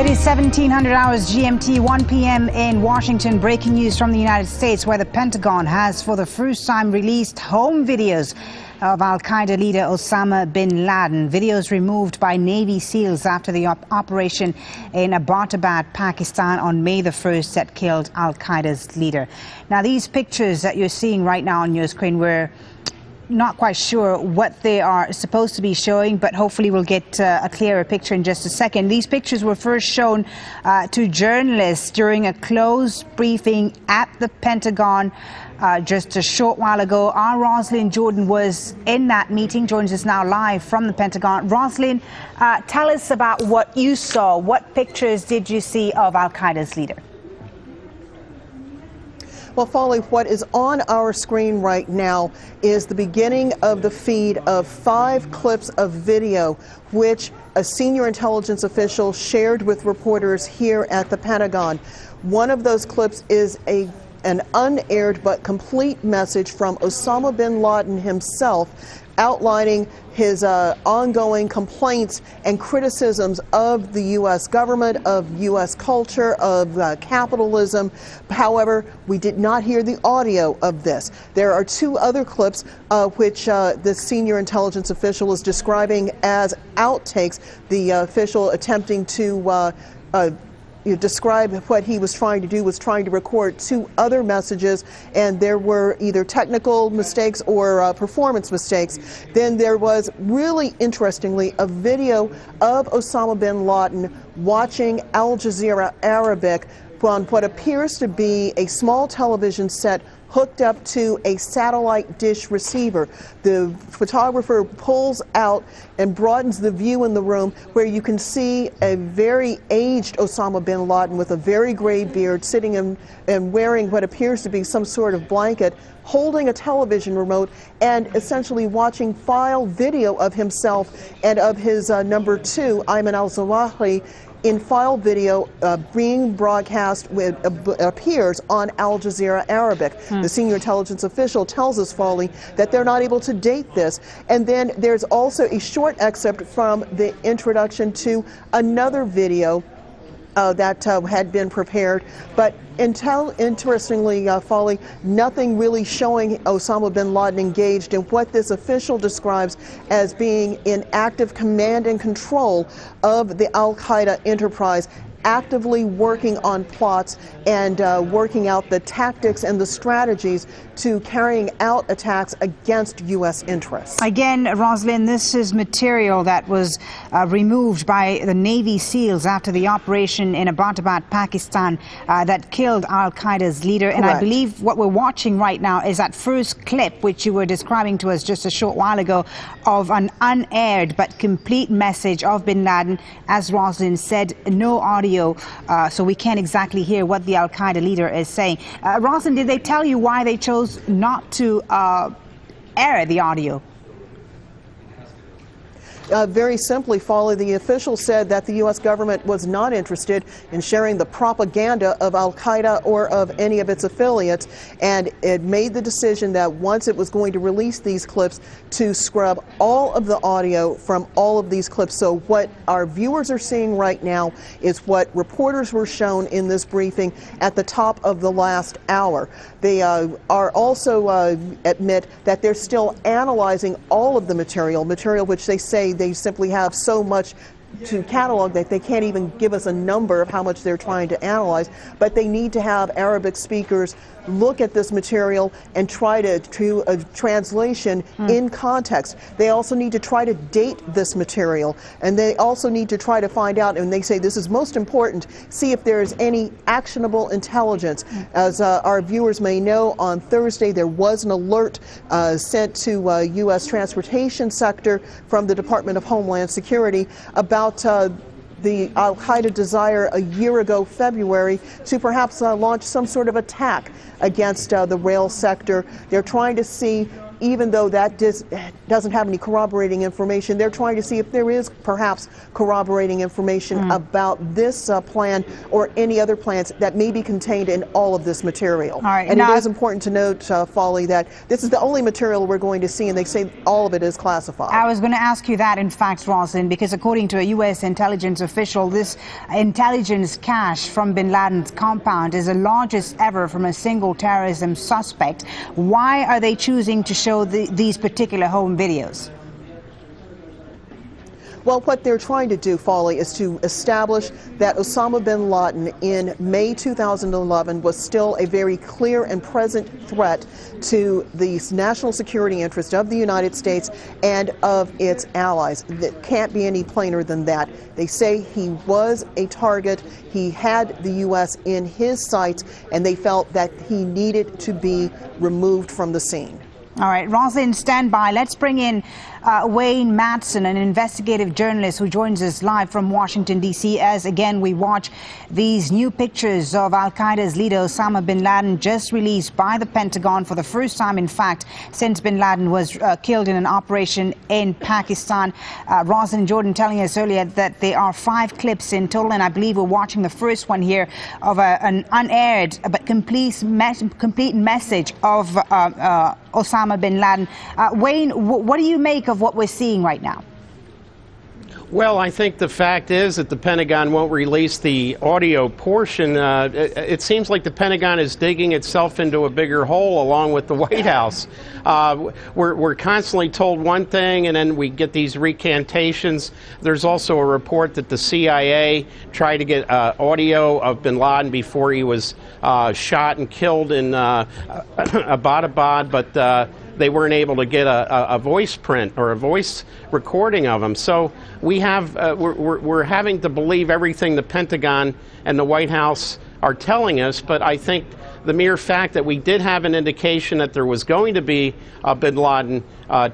It is 1700 hours GMT, 1 p.m. in Washington. Breaking news from the United States, where the Pentagon has for the first time released home videos of al-Qaeda leader Osama bin Laden. Videos removed by Navy SEALs after the operation in Abbottabad, Pakistan on May the 1st that killed al-Qaeda's leader. Now, these pictures that you're seeing right now on your screen were not quite sure what they are supposed to be showing, but hopefully we'll get a clearer picture in just a second. These pictures were first shown to journalists during a closed briefing at the Pentagon just a short while ago. Our Rosalind Jordan was in that meeting, joins us now live from the Pentagon. Rosalind, tell us about what you saw. What pictures did you see of al-Qaeda's leader? Well, Folly, what is on our screen right now is the beginning of the feed of 5 clips of video, which a senior intelligence official shared with reporters here at the Pentagon. One of those clips is an unaired but complete message from Osama bin Laden himself, outlining his ongoing complaints and criticisms of the U.S. government, of U.S. culture, of capitalism. However, we did not hear the audio of this. There are 2 other clips which the senior intelligence official is describing as outtakes, the official attempting to describe what he was trying to do was trying to record 2 other messages, and there were either technical mistakes or performance mistakes. Then there was, really interestingly, a video of Osama bin Laden watching Al Jazeera Arabic on what appears to be a small television set hooked up to a satellite dish receiver. The photographer pulls out and broadens the view in the room, where you can see a very aged Osama bin Laden with a very gray beard sitting and wearing what appears to be some sort of blanket, holding a television remote and essentially watching file video of himself and of his number 2, Ayman al-Zawahiri, in file video being broadcast appears on Al Jazeera Arabic. The senior intelligence official tells us, Foley, that they're not able to date this. And then there's also a short excerpt from the introduction to another video that had been prepared, but interestingly, Foley, nothing really showing Osama bin Laden engaged in what this official describes as being in active command and control of the al-Qaeda enterprise, actively working on plots and working out the tactics and the strategies to carrying out attacks against U.S. interests. Again, Rosalind, this is material that was removed by the Navy SEALs after the operation in Abbottabad, Pakistan, that killed al-Qaeda's leader. Correct. And I believe what we're watching right now is that first clip, which you were describing to us just a short while ago, of an unaired but complete message of bin Laden. As Rosalind said, no audio. So we can't exactly hear what the al-Qaeda leader is saying. Rosalind, did they tell you why they chose not to air the audio? Very simply, Foley, the official said that the U.S. government was not interested in sharing the propaganda of al-Qaeda or of any of its affiliates, and it made the decision that once it was going to release these clips, to scrub all of the audio from all of these clips. So what our viewers are seeing right now is what reporters were shown in this briefing at the top of the last hour. They are also admit that they're still analyzing all of the material which they say they simply have so much to catalog that they can't even give us a number of how much they're trying to analyze, but they need to have Arabic speakers look at this material and try to do a translation in context. They also need to try to date this material, and they also need to try to find out, and they say this is most important, see if there is any actionable intelligence. As our viewers may know, on Thursday there was an alert sent to U.S. transportation sector from the Department of Homeland Security about the al-Qaeda desire a year ago, February, to perhaps launch some sort of attack against the rail sector. They're trying to see even though that doesn't have any corroborating information, they're trying to see if there is perhaps corroborating information about this plan or any other plans that may be contained in all of this material. All right, and it is important to note, Folly, that this is the only material we're going to see, and they say all of it is classified. I was going to ask you that, in fact, Roslyn, because according to a U.S. intelligence official, this intelligence cache from bin Laden's compound is the largest ever from a single terrorism suspect. Why are they choosing to show these particular home videos? Well, what they're trying to do, Folly, is to establish that Osama bin Laden in May 2011 was still a very clear and present threat to the national security interest of the United States and of its allies. That can't be any plainer than that. They say he was a target. He had the U.S. in his sights, and they felt that he needed to be removed from the scene. All right, Roslyn, stand by. Let's bring in Wayne Matson, an investigative journalist who joins us live from Washington, D.C. as, again, we watch these new pictures of al-Qaeda's leader Osama bin Laden, just released by the Pentagon for the first time, in fact, since bin Laden was killed in an operation in Pakistan. Roslyn Jordan telling us earlier that there are 5 clips in total, and I believe we're watching the first one here of an unaired but complete message of Osama bin Laden. Wayne, what do you make of what we're seeing right now? Well, I think the fact is that the Pentagon won't release the audio portion. It seems like the Pentagon is digging itself into a bigger hole along with the White House. We're constantly told one thing, and then we get these recantations. There's also a report that the CIA tried to get audio of bin Laden before he was shot and killed in Abbottabad, but they weren't able to get a voice print or a voice recording of him. So we have we're having to believe everything the Pentagon and the White House are telling us. But I think the mere fact that we did have an indication that there was going to be a bin Laden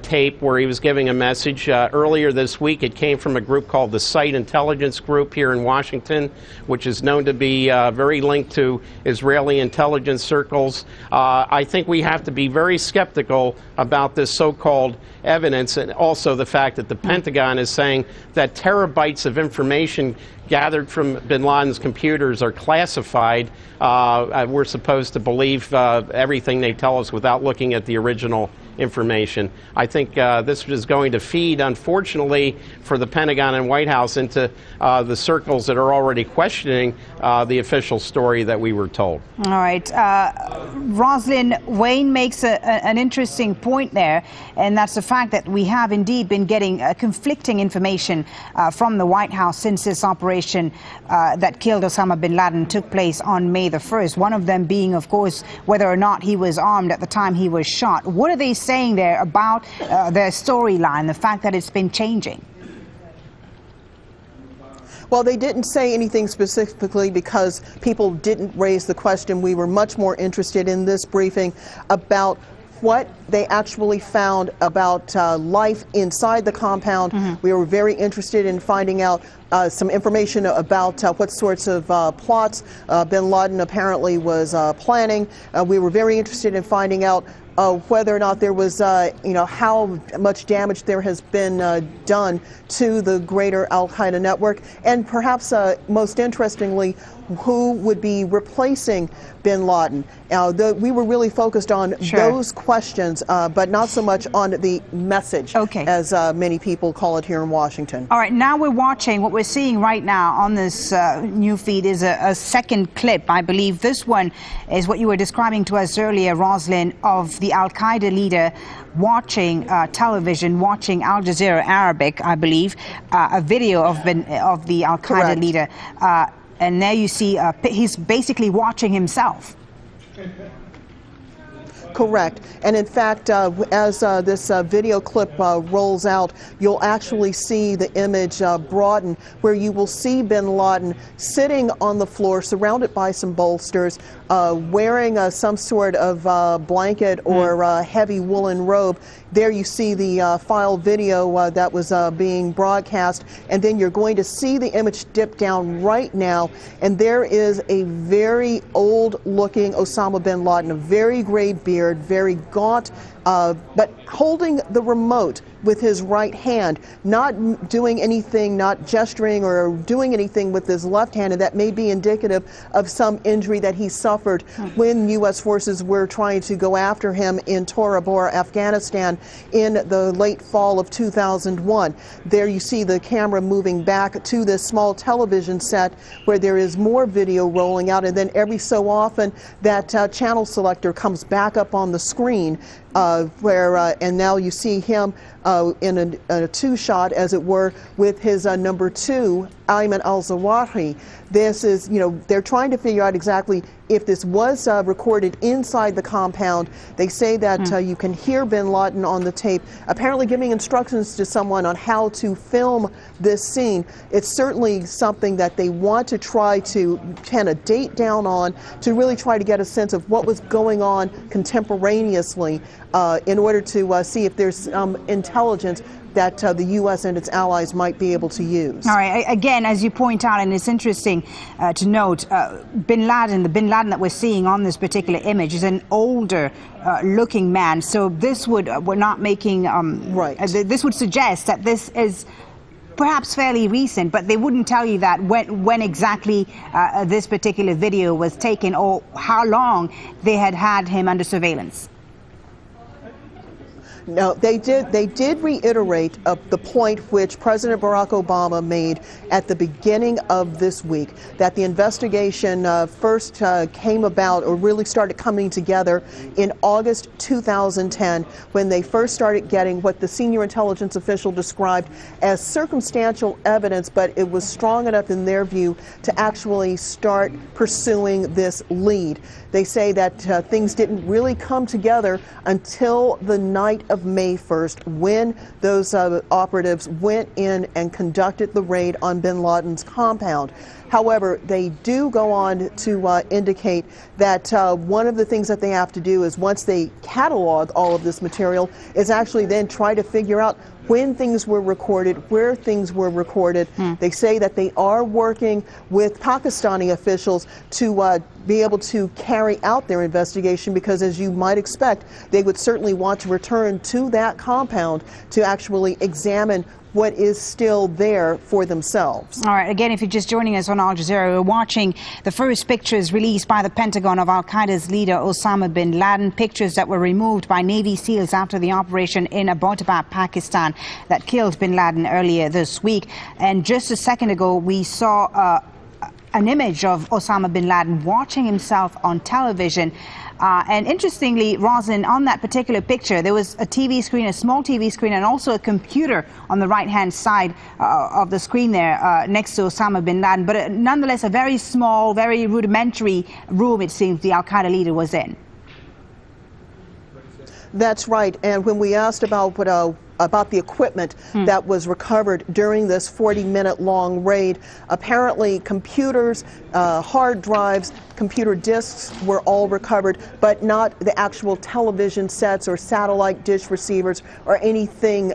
tape where he was giving a message earlier this week. It came from a group called the Site Intelligence Group here in Washington, which is known to be very linked to Israeli intelligence circles. I think we have to be very skeptical about this so-called evidence, and also the fact that the Pentagon is saying that terabytes of information gathered from bin Laden's computers are classified. We're supposed to believe everything they tell us without looking at the original information. I think this is going to feed, unfortunately, for the Pentagon and White House into the circles that are already questioning the official story that we were told. All right. Roslyn, Wayne makes an interesting point there, and that's the fact that we have indeed been getting conflicting information from the White House since this operation that killed Osama bin Laden took place on May the 1st. One of them being, of course, whether or not he was armed at the time he was shot. What are they saying there about their storyline, the fact that it's been changing? Well, they didn't say anything specifically because people didn't raise the question. We were much more interested in this briefing about what they actually found about life inside the compound. We were very interested in finding out some information about what sorts of plots bin Laden apparently was planning. We were very interested in finding out whether or not there was, how much damage there has been done to the greater al-Qaeda network, and perhaps most interestingly, who would be replacing bin Laden. We were really focused on those questions, but not so much on the message, as many people call it here in Washington. All right, now we're watching, what we're seeing right now on this new feed is a second clip. I believe this one is what you were describing to us earlier, Roslyn, of the al-Qaeda leader watching television, watching Al Jazeera Arabic, I believe, a video of the al-Qaeda leader. And there you see he's basically watching himself. Correct. And in fact, as this video clip rolls out, you'll actually see the image broaden, where you will see bin Laden sitting on the floor, surrounded by some bolsters, wearing some sort of blanket or heavy woolen robe. There you see the file video that was being broadcast, and then you're going to see the image dip down right now, and there is a very old-looking Osama bin Laden, a very gray beard, very gaunt, but holding the remote with his right hand, not doing anything, not gesturing or doing anything with his left hand, and that may be indicative of some injury that he suffered when U.S. forces were trying to go after him in Tora Bora, Afghanistan in the late fall of 2001. There you see the camera moving back to this small television set where there is more video rolling out, and then every so often that channel selector comes back up on the screen and now you see him in a two-shot, as it were, with his number 2, Ayman al-Zawahiri. This is, they're trying to figure out exactly if this was recorded inside the compound. They say that you can hear bin Laden on the tape, apparently giving instructions to someone on how to film this scene. It's certainly something that they want to try to kind of date down on, to really try to get a sense of what was going on contemporaneously in order to see if there's intelligence that the U.S. and its allies might be able to use. All right. Again, as you point out, and it's interesting to note, the bin Laden that we're seeing on this particular image is an older looking man. So this would, we're not making, right. This would suggest that this is perhaps fairly recent, but they wouldn't tell you that when exactly this particular video was taken or how long they had him under surveillance. No, they did reiterate the point which President Barack Obama made at the beginning of this week, that the investigation first came about, or really started coming together, in August 2010, when they first started getting what the senior intelligence official described as circumstantial evidence, but it was strong enough in their view to actually start pursuing this lead. They say that things didn't really come together until the night of May 1st, when those operatives went in and conducted the raid on bin Laden's compound. However, they do go on to indicate that one of the things that they have to do is, once they catalog all of this material, is actually then try to figure out when things were recorded, where things were recorded. They say that they are working with Pakistani officials to be able to carry out their investigation, because, as you might expect, they would certainly want to return to that compound to actually examine what is still there for themselves. All right, again, if you're just joining us on Al Jazeera, we're watching the first pictures released by the Pentagon of Al-Qaeda's leader Osama bin Laden, pictures that were removed by Navy SEALs after the operation in Abbottabad, Pakistan, that killed bin Laden earlier this week. And just a second ago, we saw an image of Osama bin Laden watching himself on television. And interestingly, Rosin, on that particular picture, there was a TV screen, a small TV screen, and also a computer on the right-hand side of the screen there next to Osama bin Laden. But nonetheless, a very small, very rudimentary room, it seems, the Al-Qaeda leader was in. That's right. And when we asked about the equipment that was recovered during this 40-minute long raid, apparently computers, hard drives, computer disks were all recovered, but not the actual television sets or satellite dish receivers or anything,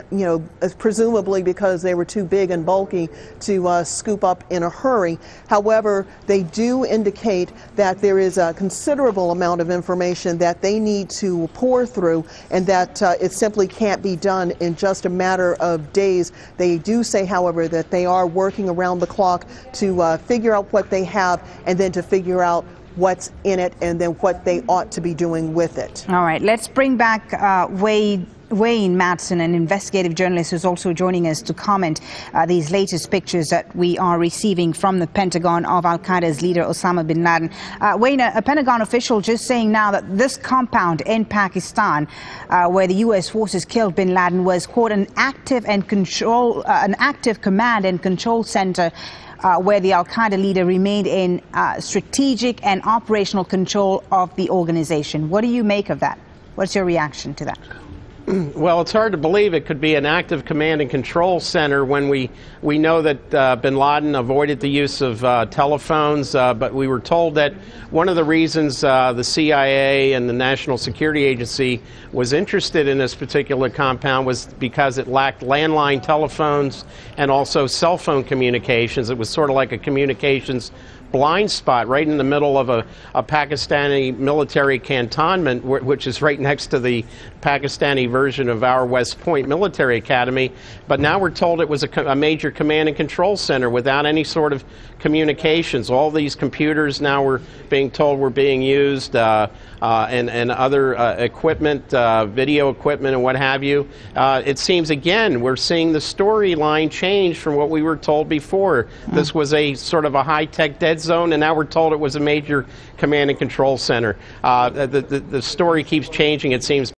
presumably because they were too big and bulky to scoop up in a hurry. However, they do indicate that there is a considerable amount of information that they need to pore through, and that it simply can't be done in just a matter of days. They do say, however, that they are working around the clock to figure out what they have, and then to figure out what's in it, and then what they ought to be doing with it. All right, let's bring back Wayne Madsen, an investigative journalist who's also joining us to comment these latest pictures that we are receiving from the Pentagon of Al-Qaeda's leader Osama bin Laden. Wayne, a Pentagon official just saying now that this compound in Pakistan, where the U.S. forces killed bin Laden, was, quote, an active command and control center where the Al-Qaeda leader remained in strategic and operational control of the organization. What do you make of that? What's your reaction to that? Well, it's hard to believe it could be an active command and control center when we know that bin Laden avoided the use of telephones, but we were told that one of the reasons the CIA and the National Security Agency was interested in this particular compound was because it lacked landline telephones and also cell phone communications. It was sort of like a communications blind spot right in the middle of a Pakistani military cantonment, which is right next to the Pakistani version of our West Point Military Academy. But now we're told it was a major command and control center without any sort of communications. All these computers now we're being told were being used, and other equipment, video equipment and what have you. It seems, again, we're seeing the storyline change from what we were told before. This was a sort of a high-tech dead zone, and now we're told it was a major command and control center. The story keeps changing, it seems.